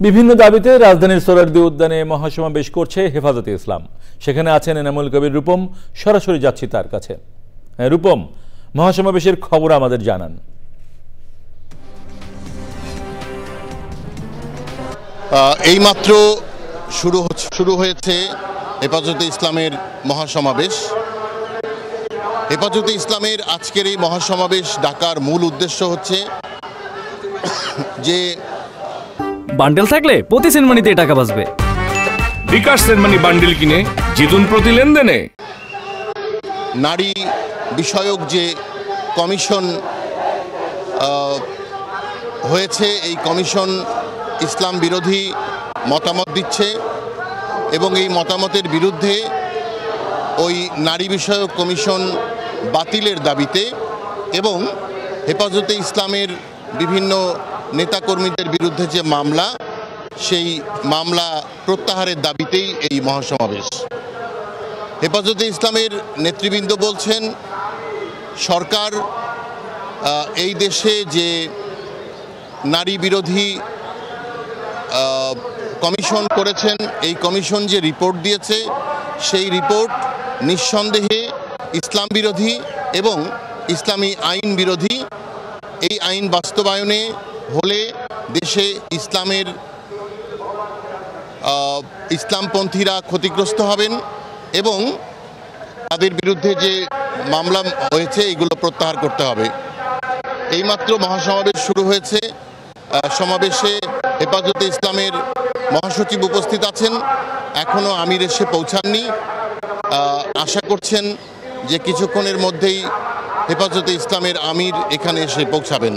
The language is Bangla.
বিভিন্ন দাবিতে রাজধানীর সোহরাওয়ার্দী উদ্যানে মহাসমাবেশ করছে হেফাজতে ইসলাম। সেখানে আছেন এনামুল কবির রূপম। সরাসরি যাচ্ছি তার কাছে। রূপম, মহাসমাবেশের খবর আমাদের জানান। এইমাত্র শুরু হয়েছে হেফাজতে ইসলামের মহাসমাবেশ। হেফাজতে ইসলামের আজকের এই মহাসমাবেশ ডাকার মূল উদ্দেশ্য হচ্ছে যে বান্ডেল থাকলে প্রতি সেনমানিতে টাকা বাঁচবে। বিকাশ সেনমানি বান্ডেল কিনে জিতুন প্রতি লেনদেনে। নারী বিষয়ক যে কমিশন হয়েছে, এই কমিশন ইসলাম বিরোধী মতামত দিচ্ছে এবং এই মতামতের বিরুদ্ধে ওই নারী বিষয়ক কমিশন বাতিলের দাবিতে এবং হেফাজতে ইসলামের বিভিন্ন নেতাকর্মীদের বিরুদ্ধে যে মামলা, সেই মামলা প্রত্যাহারের দাবিতেই এই মহাসমাবেশ। হেফাজতে ইসলামের নেতৃবৃন্দ বলছেন, সরকার এই দেশে যে নারী বিরোধী কমিশন করেছেন, এই কমিশন যে রিপোর্ট দিয়েছে, সেই রিপোর্ট নিঃসন্দেহে ইসলাম বিরোধী এবং ইসলামী আইন বিরোধী। এই আইন বাস্তবায়নে হলে দেশে ইসলামপন্থীরা ক্ষতিগ্রস্ত হবেন এবং তাদের বিরুদ্ধে যে মামলা হয়েছে এগুলো প্রত্যাহার করতে হবে। এইমাত্র মহাসমাবেশ শুরু হয়েছে। সমাবেশে হেফাজতে ইসলামের মহাসচিব উপস্থিত আছেন, এখনও আমির এসে পৌঁছাননি। আশা করছেন যে কিছুক্ষণের মধ্যেই হেফাজতে ইসলামের আমির এখানে এসে পৌঁছাবেন।